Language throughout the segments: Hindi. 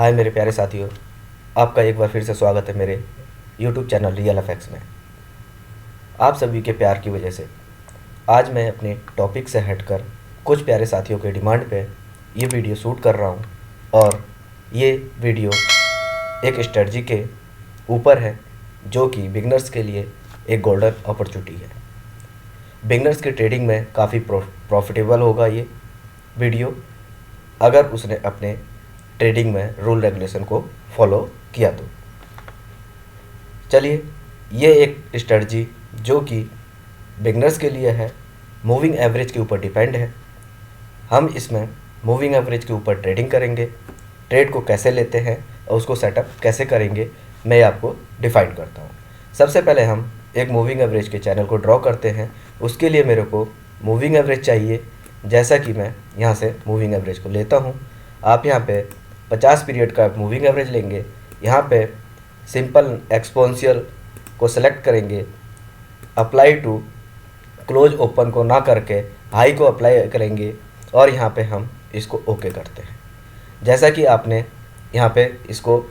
हाय मेरे प्यारे साथियों, आपका एक बार फिर से स्वागत है मेरे यूट्यूब चैनल रियल एफएक्स में। आप सभी के प्यार की वजह से आज मैं अपने टॉपिक से हटकर कुछ प्यारे साथियों के डिमांड पे ये वीडियो शूट कर रहा हूँ और ये वीडियो एक स्ट्रेटजी के ऊपर है जो कि बिगनर्स के लिए एक गोल्डन अपॉर्चुनिटी है। बिगनर्स की ट्रेडिंग में काफ़ी प्रॉफिटेबल होगा ये वीडियो अगर उसने अपने ट्रेडिंग में रूल रेगुलेशन को फॉलो किया तो। चलिए, ये एक स्ट्रेटजी जो कि बिगनर्स के लिए है, मूविंग एवरेज के ऊपर डिपेंड है। हम इसमें मूविंग एवरेज के ऊपर ट्रेडिंग करेंगे, ट्रेड को कैसे लेते हैं और उसको सेटअप कैसे करेंगे मैं आपको डिफाइन करता हूँ। सबसे पहले हम एक मूविंग एवरेज के चैनल को ड्रॉ करते हैं। उसके लिए मेरे को मूविंग एवरेज चाहिए, जैसा कि मैं यहाँ से मूविंग एवरेज को लेता हूँ। आप यहाँ पे 50 पीरियड का मूविंग एवरेज लेंगे। यहाँ पे सिंपल एक्सपोनेंशियल को सेलेक्ट करेंगे, अप्लाई टू क्लोज ओपन को ना करके हाई को अप्लाई करेंगे और यहाँ पे हम इसको ओके करते हैं। जैसा कि आपने यहाँ पे इसको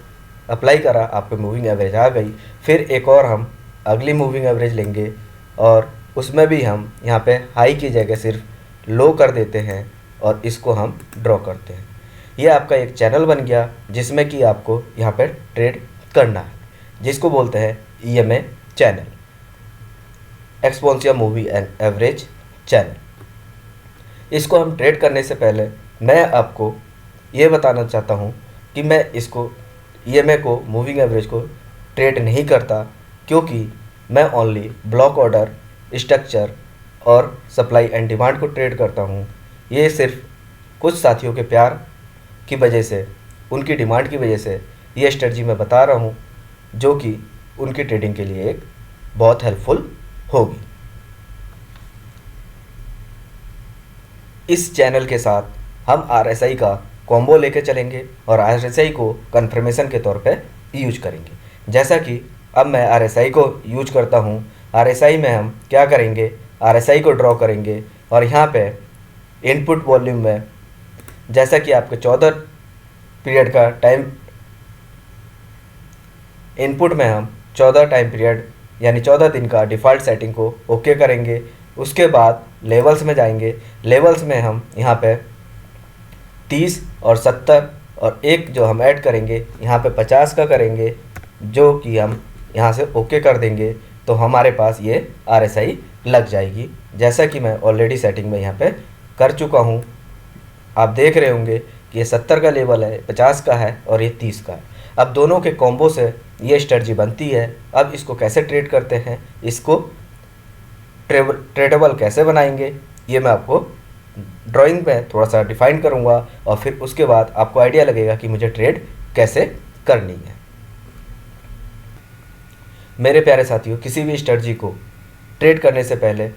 अप्लाई करा, आपके मूविंग एवरेज आ गई। फिर एक और हम अगली मूविंग एवरेज लेंगे और उसमें भी हम यहाँ पे हाई की जगह सिर्फ लो कर देते हैं और इसको हम ड्रॉ करते हैं। ये आपका एक चैनल बन गया जिसमें कि आपको यहाँ पर ट्रेड करना है, जिसको बोलते हैं EMA channel, exponential movie and average channel. इसको हम ट्रेड करने से पहले मैं आपको ये बताना चाहता हूँ कि मैं इसको ईएमए को, मूविंग एवरेज को ट्रेड नहीं करता, क्योंकि मैं ओनली ब्लॉक ऑर्डर, स्ट्रक्चर और सप्लाई एंड डिमांड को ट्रेड करता हूँ। ये सिर्फ कुछ साथियों के प्यार की वजह से, उनकी डिमांड की वजह से ये स्ट्रेटजी मैं बता रहा हूँ, जो कि उनकी ट्रेडिंग के लिए एक बहुत हेल्पफुल होगी। इस चैनल के साथ हम आरएसआई का कॉम्बो लेके चलेंगे और आरएसआई को कंफर्मेशन के तौर पे यूज करेंगे। जैसा कि अब मैं आरएसआई को यूज करता हूँ। आरएसआई में हम क्या करेंगे, आरएसआई को ड्रॉ करेंगे और यहाँ पे इनपुट वॉल्यूम में, जैसा कि आपके 14 पीरियड का टाइम इनपुट में हम 14 टाइम पीरियड यानी 14 दिन का डिफ़ॉल्ट सेटिंग को ओके करेंगे। उसके बाद लेवल्स में जाएंगे। लेवल्स में हम यहाँ पे 30 और 70 और एक जो हम ऐड करेंगे यहाँ पे 50 का करेंगे, जो कि हम यहाँ से ओके कर देंगे तो हमारे पास ये आरएसआई लग जाएगी। जैसा कि मैं ऑलरेडी सेटिंग में यहाँ पे कर चुका हूँ। आप देख रहे होंगे कि ये 70 का लेवल है, 50 का है और ये 30 का है। अब दोनों के कॉम्बो से ये स्ट्रेटजी बनती है। अब इसको कैसे ट्रेड करते हैं, इसको ट्रेडेबल कैसे बनाएंगे, ये मैं आपको ड्राइंग में थोड़ा सा डिफाइन करूँगा और फिर उसके बाद आपको आइडिया लगेगा कि मुझे ट्रेड कैसे करनी है। मेरे प्यारे साथियों, किसी भी स्ट्रेटजी को ट्रेड करने से पहले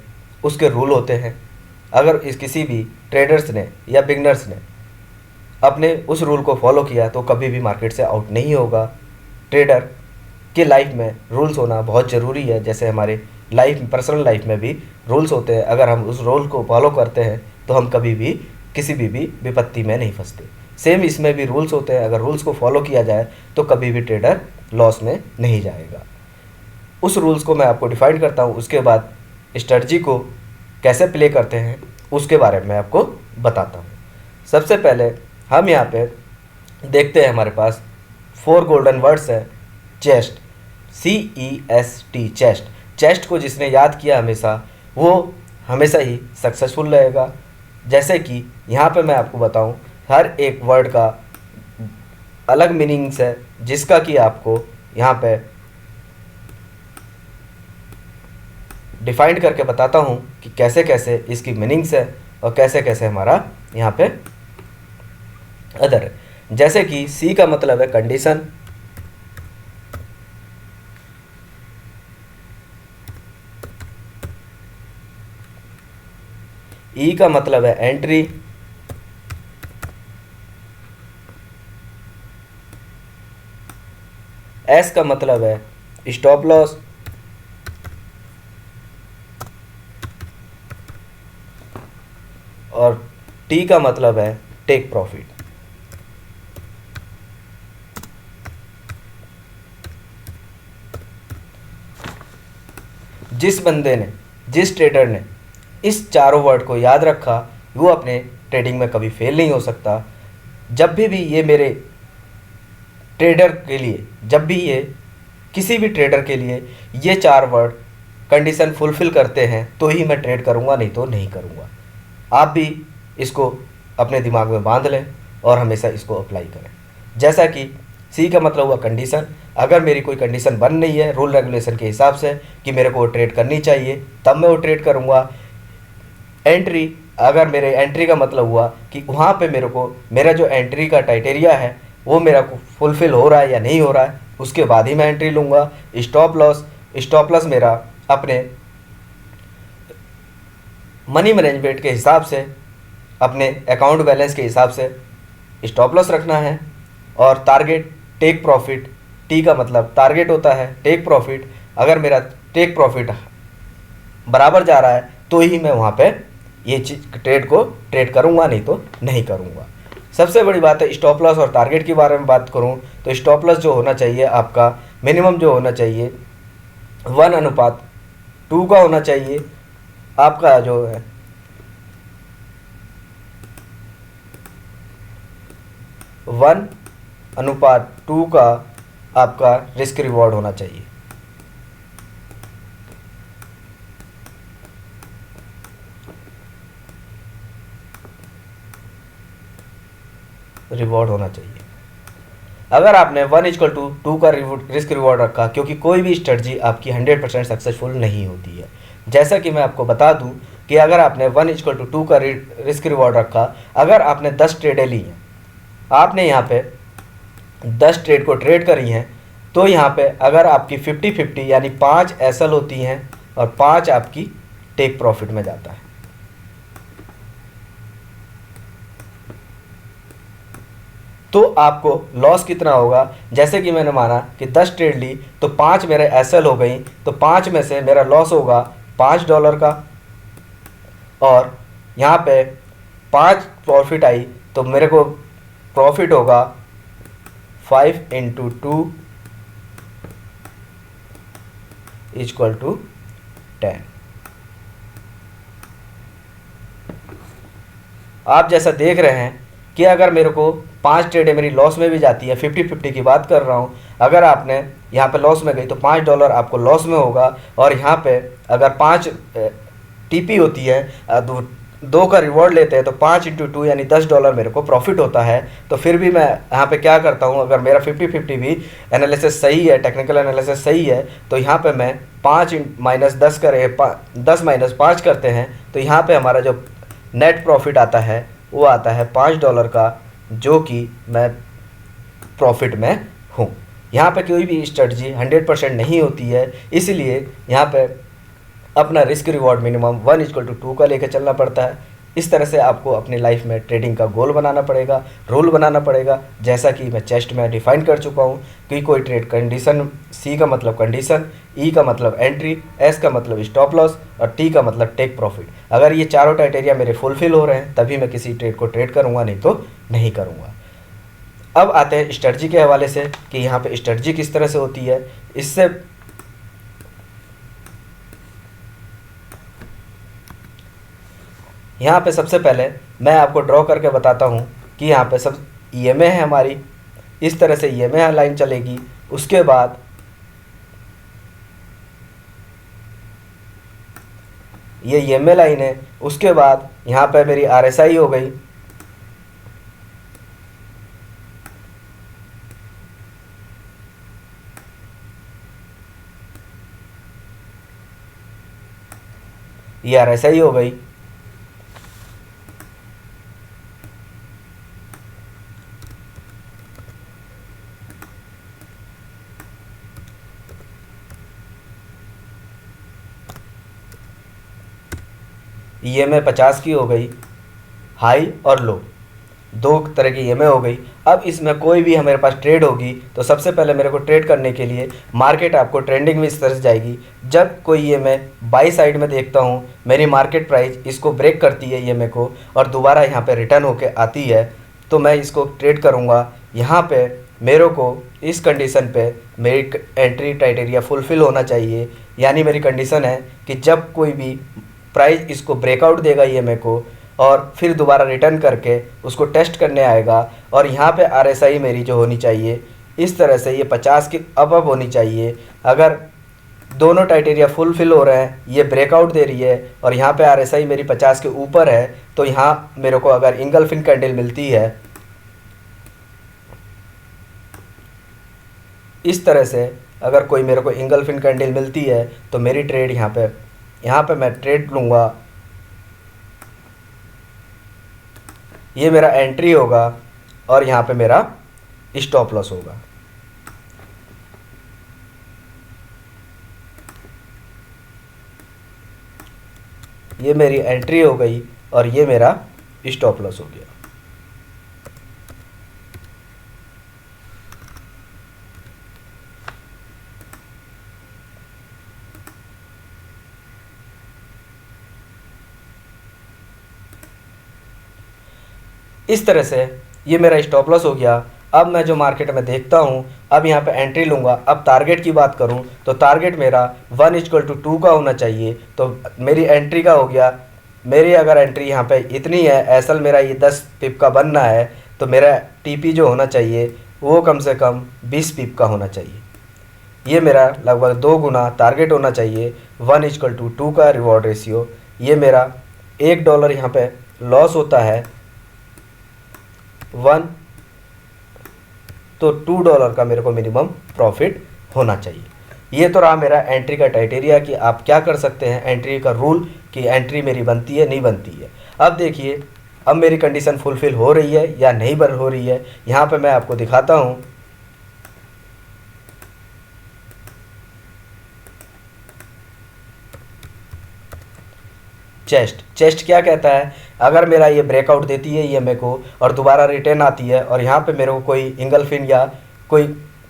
उसके रूल होते हैं। अगर इस किसी भी ट्रेडर्स ने या बिगनर्स ने अपने उस रूल को फॉलो किया तो कभी भी मार्केट से आउट नहीं होगा। ट्रेडर के लाइफ में रूल्स होना बहुत ज़रूरी है। जैसे हमारे पर्सनल लाइफ में भी रूल्स होते हैं। अगर हम उस रूल को फॉलो करते हैं तो हम कभी भी किसी भी विपत्ति में नहीं फंसते। सेम इसमें भी रूल्स होते हैं। अगर रूल्स को फॉलो किया जाए तो कभी भी ट्रेडर लॉस में नहीं जाएगा। उस रूल्स को मैं आपको डिफाइन करता हूँ, उसके बाद स्ट्रेटजी को कैसे प्ले करते हैं उसके बारे में आपको बताता हूँ। सबसे पहले हम यहाँ पे देखते हैं, हमारे पास 4 गोल्डन वर्ड्स है। Chest, CEST, chest. चेस्ट को जिसने याद किया हमेशा, वो हमेशा ही सक्सेसफुल रहेगा। जैसे कि यहाँ पे मैं आपको बताऊँ, हर एक वर्ड का अलग मीनिंग्स है, जिसका कि आपको यहाँ पे डिफाइंड करके बताता हूँ कि कैसे कैसे इसकी मीनिंग्स है और कैसे कैसे हमारा यहाँ पे अदर है। जैसे कि सी का मतलब है कंडीशन, ई का मतलब है एंट्री, एस का मतलब है स्टॉप लॉस, और टी का मतलब है टेक प्रॉफिट। जिस बंदे ने, जिस ट्रेडर ने इस चारों वर्ड को याद रखा वो अपने ट्रेडिंग में कभी फेल नहीं हो सकता। जब भी ये मेरे ट्रेडर के लिए, जब भी ये किसी भी ट्रेडर के लिए ये चार वर्ड कंडीशन फुलफ़िल करते हैं तो ही मैं ट्रेड करूँगा, नहीं तो नहीं करूँगा। आप भी इसको अपने दिमाग में बांध लें और हमेशा इसको अप्लाई करें। जैसा कि सी का मतलब हुआ कंडीशन, अगर मेरी कोई कंडीशन बन रही है रूल रेगुलेशन के हिसाब से कि मेरे को वो ट्रेड करनी चाहिए तब मैं वो ट्रेड करूँगा। एंट्री, अगर मेरे एंट्री का मतलब हुआ कि वहाँ पे मेरे को मेरा जो एंट्री का क्राइटेरिया है वो मेरा को फुलफ़िल हो रहा है या नहीं हो रहा है, उसके बाद ही मैं एंट्री लूँगा। स्टॉप लॉस, स्टॉप लॉस मेरा अपने मनी मैनेजमेंट के हिसाब से, अपने अकाउंट बैलेंस के हिसाब से स्टॉप लॉस रखना है। और टारगेट, टेक प्रॉफिट, टी का मतलब टारगेट होता है, टेक प्रॉफिट, अगर मेरा टेक प्रॉफिट बराबर जा रहा है तो ही मैं वहाँ पे ये चीज ट्रेड को ट्रेड करूँगा, नहीं तो नहीं करूँगा। सबसे बड़ी बात है स्टॉप लॉस और टारगेट के बारे में बात करूँ तो स्टॉप लॉस जो होना चाहिए आपका मिनिमम जो होना चाहिए 1:2 का होना चाहिए। आपका जो है 1:2 का आपका रिस्क रिवॉर्ड होना चाहिए। रिवॉर्ड होना चाहिए। अगर आपने 1:2 का रिस्क रिवॉर्ड रखा, क्योंकि कोई भी स्ट्रेटजी आपकी 100% सक्सेसफुल नहीं होती है। जैसा कि मैं आपको बता दूं कि अगर आपने 1:2 का रिस्क रिवॉर्ड रखा, अगर आपने 10 ट्रेडें ली हैं, आपने यहाँ पे 10 ट्रेड को ट्रेड करी हैं, तो यहाँ पे अगर आपकी 50-50 यानी 5 एसएल होती हैं और 5 आपकी टेक प्रॉफिट में जाता है। तो आपको लॉस कितना होगा, जैसे कि मैंने माना कि 10 ट्रेड ली तो 5 मेरे एसएल हो गई, तो 5 में से मेरा लॉस होगा $5 का, और यहाँ पे 5 प्रॉफिट आई तो मेरे को प्रॉफिट होगा 5 × 2 = 10। आप जैसा देख रहे हैं कि अगर मेरे को 5 ट्रेडें मेरी लॉस में भी जाती है, 50-50 की बात कर रहा हूँ, अगर आपने यहाँ पे लॉस में गई तो $5 आपको लॉस में होगा, और यहाँ पे अगर 5 टीपी होती है, दो का रिवॉर्ड लेते हैं तो 5 × 2 यानी $10 मेरे को प्रॉफिट होता है। तो फिर भी मैं यहाँ पे क्या करता हूँ, अगर मेरा 50-50 भी एनालिसिस सही है, टेक्निकल एनालिसिस सही है, तो यहाँ पे मैं 5 - 10 करें, 10 - 5 करते हैं, तो यहाँ पे हमारा जो नेट प्रॉफिट आता है वो आता है $5 का, जो कि मैं प्रॉफिट में हूँ। यहाँ पे कोई भी स्ट्रेटजी 100% नहीं होती है, इसलिए यहाँ पे अपना रिस्क रिवॉर्ड मिनिमम 1:2 का लेकर चलना पड़ता है। इस तरह से आपको अपनी लाइफ में ट्रेडिंग का गोल बनाना पड़ेगा, रूल बनाना पड़ेगा, जैसा कि मैं चेस्ट में डिफाइन कर चुका हूँ कि कोई ट्रेड कंडीशन, सी का मतलब कंडीशन, ई का मतलब एंट्री, एस का मतलब स्टॉप लॉस और टी का मतलब टेक प्रॉफिट। अगर ये चारों क्राइटेरिया मेरे फुलफिल हो रहे हैं तभी मैं किसी ट्रेड को ट्रेड करूँगा, नहीं तो नहीं करूँगा। अब आते हैं स्ट्रेटजी के हवाले से कि यहाँ पे स्ट्रेटजी किस तरह से होती है। इससे यहाँ पे सबसे पहले मैं आपको ड्रॉ करके बताता हूँ कि यहाँ पे सब ईएमए है हमारी, इस तरह से ईएमए लाइन चलेगी। उसके बाद ये ईएमए लाइन है, उसके बाद यहाँ पे मेरी आरएसआई हो गई, ये आरएसआई हो गई। ईएमए 50 की हो गई, हाई और लो, दो तरह की ईएमए हो गई। अब इसमें कोई भी हमारे पास ट्रेड होगी तो सबसे पहले मेरे को ट्रेड करने के लिए मार्केट आपको ट्रेंडिंग में इस तरह से जाएगी। जब कोई ईएमए बाई साइड में देखता हूँ, मेरी मार्केट प्राइस इसको ब्रेक करती है ईएमए को और दोबारा यहाँ पे रिटर्न होके आती है, तो मैं इसको ट्रेड करूँगा। यहाँ पे मेरे को इस कंडीशन पे मेरी एंट्री क्राइटेरिया फुलफ़िल होना चाहिए। यानी मेरी कंडीशन है कि जब कोई भी प्राइस इसको ब्रेकआउट देगा ईएमए को और फिर दोबारा रिटर्न करके उसको टेस्ट करने आएगा और यहाँ पे आरएसआई मेरी जो होनी चाहिए इस तरह से ये 50 के अब होनी चाहिए। अगर दोनों क्राइटेरिया फुलफिल हो रहे हैं, ये ब्रेकआउट दे रही है और यहाँ पे आरएसआई मेरी 50 के ऊपर है, तो यहाँ मेरे को अगर इंगल्फिंग कैंडल मिलती है इस तरह से, अगर कोई मेरे को इंगल्फिंग कैंडल मिलती है तो मेरी ट्रेड यहाँ पे मैं ट्रेड लूँगा। ये मेरा एंट्री होगा और यहाँ पे मेरा स्टॉप लॉस होगा। ये मेरी एंट्री हो गई और ये मेरा स्टॉप लॉस हो गया। इस तरह से ये मेरा स्टॉप लॉस हो गया। अब मैं जो मार्केट में देखता हूँ, अब यहाँ पे एंट्री लूँगा। अब टारगेट की बात करूँ तो टारगेट मेरा 1:2 का होना चाहिए, तो मेरी एंट्री का हो गया। मेरी अगर एंट्री यहाँ पे इतनी है, असल मेरा ये 10 पिप का बनना है, तो मेरा टीपी जो होना चाहिए वो कम से कम 20 पिप का होना चाहिए। ये मेरा लगभग 2 गुना टारगेट होना चाहिए। 1:2 का रिवॉर्ड रेशियो। ये मेरा $1 यहाँ पे लॉस होता है 1, तो $2 का मेरे को मिनिमम प्रॉफिट होना चाहिए। ये तो रहा मेरा एंट्री का क्राइटेरिया कि आप क्या कर सकते हैं, एंट्री का रूल कि एंट्री मेरी बनती है नहीं बनती है। अब देखिए, अब मेरी कंडीशन फुलफिल हो रही है या नहीं बन हो रही है, यहाँ पे मैं आपको दिखाता हूँ। चेस्ट क्या कहता है, अगर मेरा ये ब्रेकआउट देती है ईएमए को और दोबारा रिटर्न आती है और यहाँ पे मेरे को कोई इंगल्फिन या कोई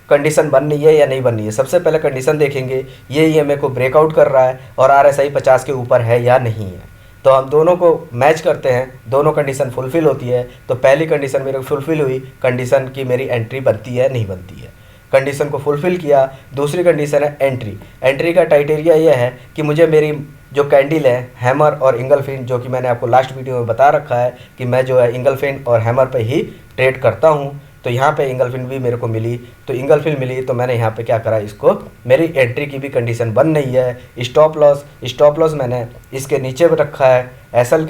कंडीशन बननी है या नहीं बननी है। सबसे पहले कंडीशन देखेंगे, ये ईएमए को ब्रेकआउट कर रहा है और आरएसआई 50 के ऊपर है या नहीं है। तो हम दोनों को मैच करते हैं, दोनों कंडीशन फुलफ़िल होती है। तो पहली कंडीशन मेरे को फुलफ़िल हुई, कंडीशन की मेरी एंट्री बनती है नहीं बनती है। कंडीशन को फुलफ़िल किया। दूसरी कंडीशन है एंट्री। एंट्री का क्राइटेरिया यह है कि मुझे मेरी जो कैंडल है हैमर और इंगल्फिन, जो कि मैंने आपको लास्ट वीडियो में बता रखा है कि मैं जो है इंगल्फिन और हैमर पे ही ट्रेड करता हूँ। तो यहाँ पे इंगल्फिन भी मेरे को मिली, तो इंगल्फिन मिली तो मैंने यहाँ पे क्या करा, इसको मेरी एंट्री की भी कंडीशन बन नहीं है। स्टॉप लॉस मैंने इसके नीचे रखा है, एसल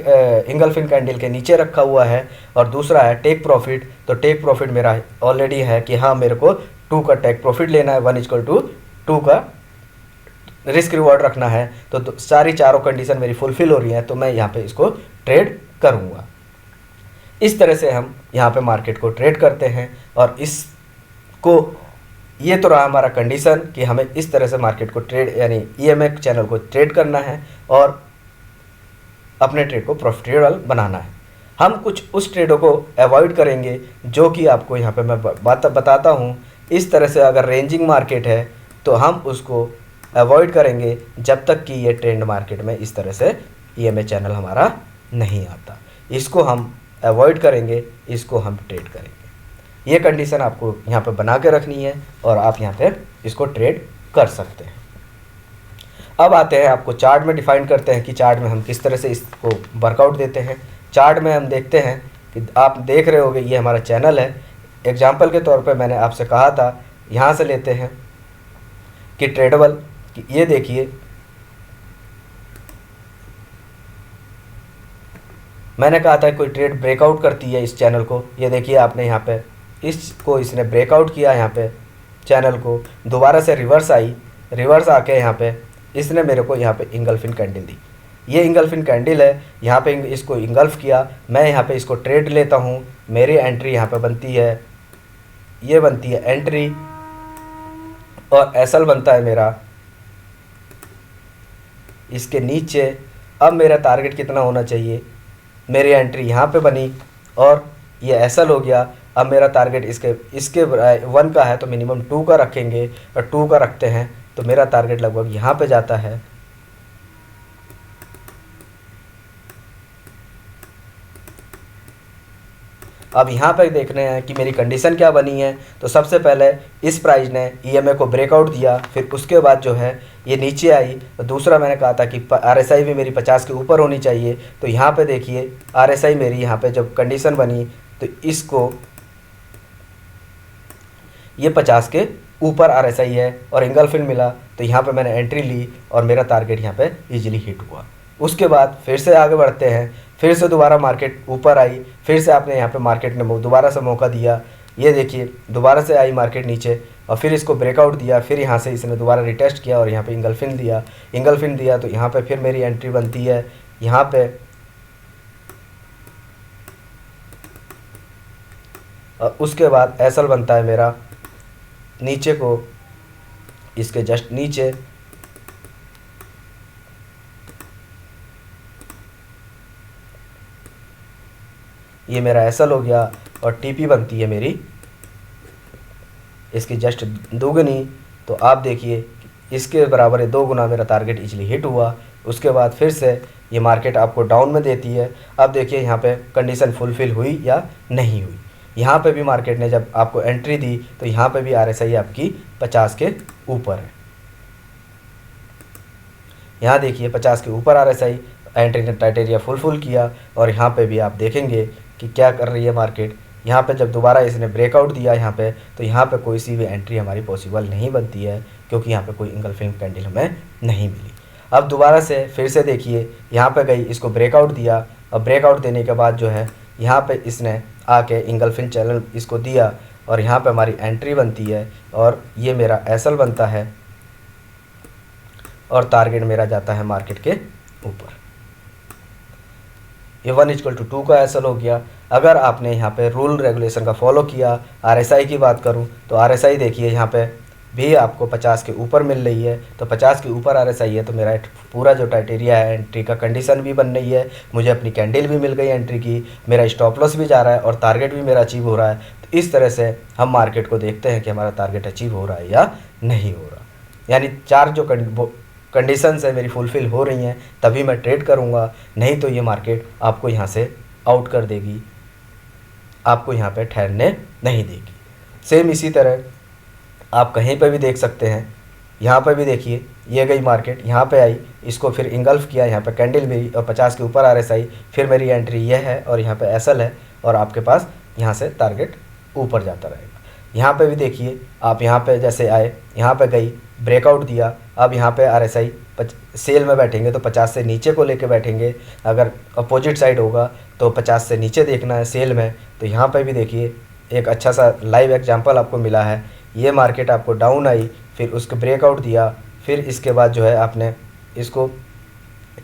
इंगल्फिन कैंडल के नीचे रखा हुआ है। और दूसरा है टेक प्रॉफिट। तो टेक प्रॉफिट मेरा ऑलरेडी है कि हाँ मेरे को 2 का टेक प्रॉफिट लेना है, 1:2 का रिस्क रिवॉर्ड रखना है। तो सारी चारों कंडीशन मेरी फुलफ़िल हो रही हैं, तो मैं यहाँ पे इसको ट्रेड करूँगा। इस तरह से हम यहाँ पे मार्केट को ट्रेड करते हैं। और इसको, ये तो रहा हमारा कंडीशन कि हमें इस तरह से मार्केट को ट्रेड यानी ईएमए चैनल को ट्रेड करना है और अपने ट्रेड को प्रॉफिटेबल बनाना है। हम कुछ उस ट्रेडों को अवॉइड करेंगे जो कि आपको यहाँ पे मैं बताता हूँ। इस तरह से अगर रेंजिंग मार्केट है तो हम उसको अवॉइड करेंगे जब तक कि ये ट्रेंड मार्केट में इस तरह से ईएमए चैनल हमारा नहीं आता। इसको हम अवॉइड करेंगे, इसको हम ट्रेड करेंगे। ये कंडीशन आपको यहाँ पे बना के रखनी है और आप यहाँ पे इसको ट्रेड कर सकते हैं। अब आते हैं, आपको चार्ट में डिफाइन करते हैं कि चार्ट में हम किस तरह से इसको वर्कआउट देते हैं। चार्ट में हम देखते हैं कि आप देख रहे होगे ये हमारा चैनल है। एग्जाम्पल के तौर पे मैंने आपसे कहा था, यहाँ से लेते हैं कि ट्रेडेबल, ये देखिए मैंने कहा था कोई ट्रेड ब्रेकआउट करती है इस चैनल को। ये देखिए आपने यहाँ पे इसको इसने ब्रेकआउट किया, यहाँ पे चैनल को दोबारा से रिवर्स आई, रिवर्स आके यहाँ पे इसने मेरे को यहाँ पे इंगल्फिन कैंडल दी। ये इंगल्फिन कैंडल है, यहाँ पे इसको इंगल्फ किया। मैं यहाँ पे इसको ट्रेड लेता हूँ। मेरी एंट्री यहाँ पे बनती है, ये बनती है एंट्री और एसएल बनता है मेरा इसके नीचे। अब मेरा टारगेट कितना होना चाहिए, मेरी एंट्री यहाँ पे बनी और ये एसएल हो गया। अब मेरा टारगेट इसके 1 का है तो मिनिमम 2 का रखेंगे और 2 का रखते हैं तो मेरा टारगेट लगभग यहाँ पे जाता है। अब यहाँ पे देखने हैं कि मेरी कंडीशन क्या बनी है। तो सबसे पहले इस प्राइस ने ईएमए को ब्रेकआउट दिया, फिर उसके बाद जो है ये नीचे आई। तो दूसरा मैंने कहा था कि आरएसआई भी मेरी 50 के ऊपर होनी चाहिए। तो यहाँ पे देखिए आरएसआई मेरी यहाँ पे जब कंडीशन बनी तो इसको ये 50 के ऊपर आरएसआई है और एंगल्फिन मिला, तो यहाँ पे मैंने एंट्री ली और मेरा टारगेट यहाँ पे इजीली हिट हुआ। उसके बाद फिर से आगे बढ़ते हैं, फिर से दोबारा मार्केट ऊपर आई, फिर से आपने यहाँ पे मार्केट ने दोबारा से मौका दिया। ये देखिए दोबारा से आई मार्केट नीचे और फिर इसको ब्रेकआउट दिया, फिर यहाँ से इसने दोबारा रिटेस्ट किया और यहाँ पे एंगल्फिन दिया। तो यहाँ पे फिर मेरी एंट्री बनती है यहाँ पे, और उसके बाद एसएल बनता है मेरा नीचे को, इसके जस्ट नीचे। ये मेरा एसएल हो गया और टीपी बनती है मेरी इसकी जस्ट दोगुनी। तो आप देखिए इसके बराबर है 2 गुना मेरा टारगेट इजीली हिट हुआ। उसके बाद फिर से ये मार्केट आपको डाउन में देती है। अब देखिए यहाँ पे कंडीशन फुलफिल हुई या नहीं हुई। यहाँ पे भी मार्केट ने जब आपको एंट्री दी तो यहाँ पे भी आरएसआई आपकी 50 के ऊपर है। यहाँ देखिए 50 के ऊपर आरएसआई, एंट्री ने क्राइटेरिया फुलफिल किया और यहाँ पे भी आप देखेंगे कि क्या कर रही है मार्केट। यहाँ पे जब दोबारा इसने ब्रेकआउट दिया यहाँ पे, तो यहाँ पे कोई सी भी एंट्री हमारी पॉसिबल नहीं बनती है, क्योंकि यहाँ पे कोई एंगल्फिंग कैंडल हमें नहीं मिली। अब दोबारा से फिर से देखिए यहाँ पे गई, इसको ब्रेकआउट दिया और ब्रेकआउट देने के बाद जो है यहाँ पे इसने आके एंगल्फिंग चैनल इसको दिया और यहाँ पे हमारी एंट्री बनती है और ये मेरा एसएल बनता है और टारगेट मेरा जाता है मार्केट के ऊपर। ये 1:2 का एसएल हो गया। अगर आपने यहाँ पे रूल रेगुलेशन का फॉलो किया, आरएसआई की बात करूँ तो आरएसआई देखिए यहाँ पे भी आपको 50 के ऊपर मिल रही है। तो 50 के ऊपर आरएसआई है तो मेरा पूरा जो क्राइटेरिया है एंट्री का कंडीशन भी बन रही है, मुझे अपनी कैंडल भी मिल गई एंट्री की, मेरा स्टॉप लॉस भी जा रहा है और टारगेट भी मेरा अचीव हो रहा है। तो इस तरह से हम मार्केट को देखते हैं कि हमारा टारगेट अचीव हो रहा है या नहीं हो रहा। यानी 4 जो कंडीशंस है मेरी फुलफ़िल हो रही हैं तभी मैं ट्रेड करूँगा, नहीं तो ये मार्केट आपको यहाँ से आउट कर देगी, आपको यहाँ पे ठहरने नहीं देगी। सेम इसी तरह आप कहीं पे भी देख सकते हैं, यहाँ पे भी देखिए ये गई मार्केट, यहाँ पे आई, इसको फिर इंगल्फ किया, यहाँ पे कैंडल मेरी और 50 के ऊपर आरएसआई, फिर मेरी एंट्री यह है और यहाँ पे एसएल है और आपके पास यहाँ से टारगेट ऊपर जाता रहेगा। यहाँ पे भी देखिए आप यहाँ पे जैसे आए, यहाँ पे गई, ब्रेकआउट दिया, अब यहाँ पे आरएसआई सेल में बैठेंगे तो 50 से नीचे को लेके बैठेंगे। अगर अपोजिट साइड होगा तो 50 से नीचे देखना है सेल में। तो यहाँ पे भी देखिए एक अच्छा सा लाइव एग्जांपल आपको मिला है। ये मार्केट आपको डाउन आई, फिर उसको ब्रेकआउट दिया, फिर इसके बाद जो है आपने इसको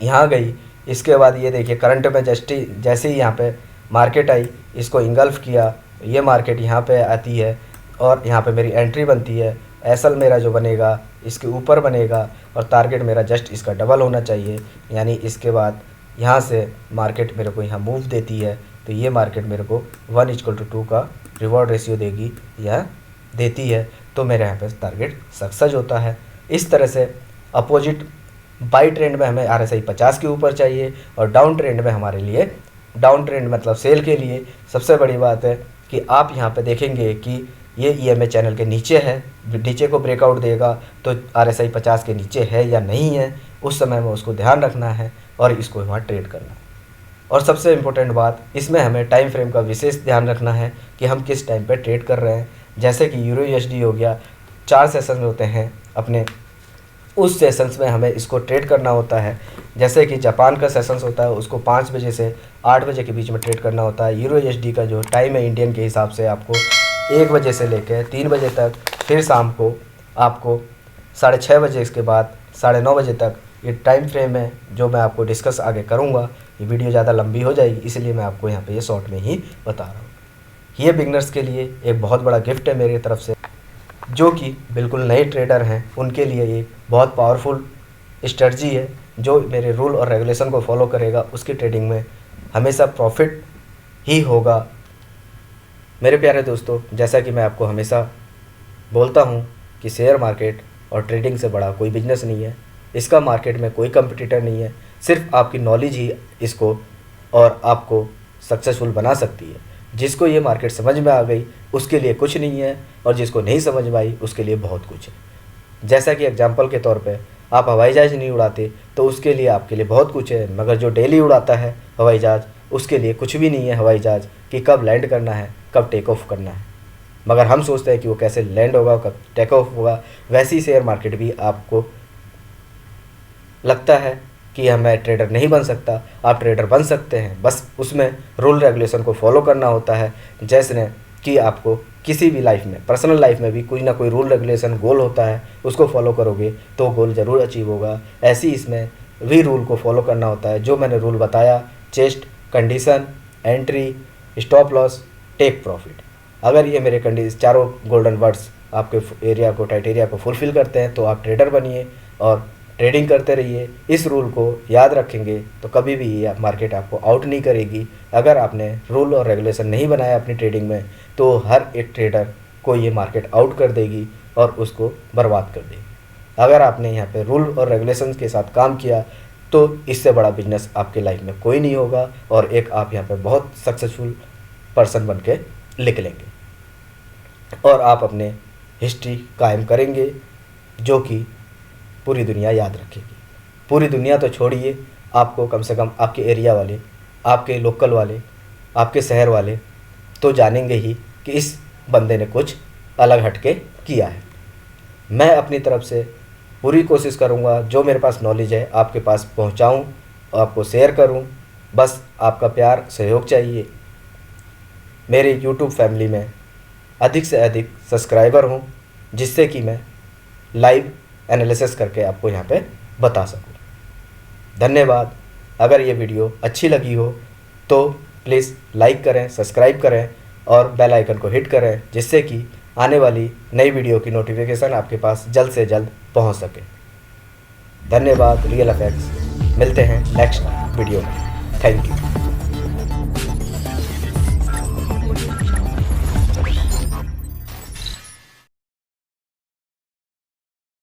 यहाँ गई, इसके बाद ये देखिए करंट में जैसे ही यहाँ पे मार्केट आई, इसको इंगल्फ किया, ये मार्केट यहाँ पे आती है और यहाँ पे मेरी एंट्री बनती है। एसएल मेरा जो बनेगा इसके ऊपर बनेगा और टारगेट मेरा जस्ट इसका डबल होना चाहिए। यानी इसके बाद यहाँ से मार्केट मेरे को यहाँ मूव देती है तो ये मार्केट मेरे को 1:2 का रिवॉर्ड रेशियो देगी या देती है, तो मेरे यहाँ पे टारगेट सक्सेस होता है। इस तरह से अपोजिट बाई ट्रेंड में हमें आरएसआई 50 के ऊपर चाहिए और डाउन ट्रेंड में हमारे लिए, डाउन ट्रेंड मतलब सेल के लिए सबसे बड़ी बात है कि आप यहाँ पे देखेंगे कि ये ईएमए चैनल के नीचे है, नीचे को ब्रेकआउट देगा तो आरएसआई 50 के नीचे है या नहीं है, उस समय में उसको ध्यान रखना है और इसको वहाँ ट्रेड करना है। और सबसे इम्पोर्टेंट बात, इसमें हमें टाइम फ्रेम का विशेष ध्यान रखना है कि हम किस टाइम पे ट्रेड कर रहे हैं। जैसे कि यूरो यूएसडी हो गया, 4 सेशन होते हैं अपने, उस सेशंस में हमें इसको ट्रेड करना होता है। जैसे कि जापान का सेशंस होता है उसको 5 बजे से 8 बजे के बीच में ट्रेड करना होता है। यूरो यूएसडी का जो टाइम है इंडियन के हिसाब से आपको 1 बजे से लेकर 3 बजे तक, फिर शाम को आपको 6:30 बजे, इसके बाद 9:30 बजे तक ये टाइम फ्रेम है जो मैं आपको डिस्कस आगे करूँगा। ये वीडियो ज़्यादा लंबी हो जाएगी इसलिए मैं आपको यहाँ पे ये शॉर्ट में ही बता रहा हूँ। ये बिगनर्स के लिए एक बहुत बड़ा गिफ्ट है मेरी तरफ से, जो कि बिल्कुल नए ट्रेडर हैं उनके लिए ये बहुत पावरफुल स्ट्रेटजी है। जो मेरे रूल और रेगुलेशन को फॉलो करेगा उसकी ट्रेडिंग में हमेशा प्रॉफिट ही होगा। मेरे प्यारे दोस्तों, जैसा कि मैं आपको हमेशा बोलता हूँ कि शेयर मार्केट और ट्रेडिंग से बड़ा कोई बिजनेस नहीं है। इसका मार्केट में कोई कंपटीटर नहीं है, सिर्फ आपकी नॉलेज ही इसको और आपको सक्सेसफुल बना सकती है। जिसको ये मार्केट समझ में आ गई उसके लिए कुछ नहीं है, और जिसको नहीं समझ में आई उसके लिए बहुत कुछ है। जैसा कि एग्जांपल के तौर पे आप हवाई जहाज़ नहीं उड़ाते तो उसके लिए आपके लिए बहुत कुछ है, मगर जो डेली उड़ाता है हवाई जहाज़ उसके लिए कुछ भी नहीं है हवाई जहाज़ कि कब लैंड करना है, कब टेक ऑफ करना है। मगर हम सोचते हैं कि वो कैसे लैंड होगा, कब टेक ऑफ होगा। वैसी शेयर मार्केट भी आपको लगता है कि मैं ट्रेडर नहीं बन सकता, आप ट्रेडर बन सकते हैं, बस उसमें रूल रेगुलेशन को फॉलो करना होता है। जैसे कि आपको किसी भी लाइफ में, पर्सनल लाइफ में भी कोई ना कोई रूल रेगुलेशन गोल होता है, उसको फॉलो करोगे तो गोल ज़रूर अचीव होगा। ऐसे ही इसमें भी रूल को फॉलो करना होता है जो मैंने रूल बताया, chest, condition, entry, stop loss, take profit. अगर ये मेरे चारों गोल्डन वर्ड्स आपके एरिया को, क्राइटेरिया को फुलफ़िल करते हैं तो आप ट्रेडर बनिए और ट्रेडिंग करते रहिए। इस रूल को याद रखेंगे तो कभी भी ये मार्केट आपको आउट नहीं करेगी। अगर आपने रूल और रेगुलेशन नहीं बनाया अपनी ट्रेडिंग में तो हर एक ट्रेडर को ये मार्केट आउट कर देगी और उसको बर्बाद कर देगी। अगर आपने यहाँ पे रूल और रेगुलेशन के साथ काम किया तो इससे बड़ा बिजनेस आपके लाइफ में कोई नहीं होगा और एक आप यहाँ पे बहुत सक्सेसफुल पर्सन बन के निकलेंगे और आप अपने हिस्ट्री कायम करेंगे जो कि पूरी दुनिया याद रखेगी। पूरी दुनिया तो छोड़िए, आपको कम से कम आपके एरिया वाले, आपके लोकल वाले, आपके शहर वाले तो जानेंगे ही कि इस बंदे ने कुछ अलग हटके किया है। मैं अपनी तरफ से पूरी कोशिश करूँगा जो मेरे पास नॉलेज है आपके पास पहुँचाऊँ, आपको शेयर करूँ। बस आपका प्यार, सहयोग चाहिए। मेरे यूट्यूब फैमिली में अधिक से अधिक सब्सक्राइबर हों जिससे कि मैं लाइव एनालिसिस करके आपको यहाँ पे बता सकूँ। धन्यवाद। अगर ये वीडियो अच्छी लगी हो तो प्लीज़ लाइक करें, सब्सक्राइब करें और बेल आइकन को हिट करें जिससे कि आने वाली नई वीडियो की नोटिफिकेशन आपके पास जल्द से जल्द पहुँच सके। धन्यवाद। Real effects. मिलते हैं नेक्स्ट वीडियो में। Thank you.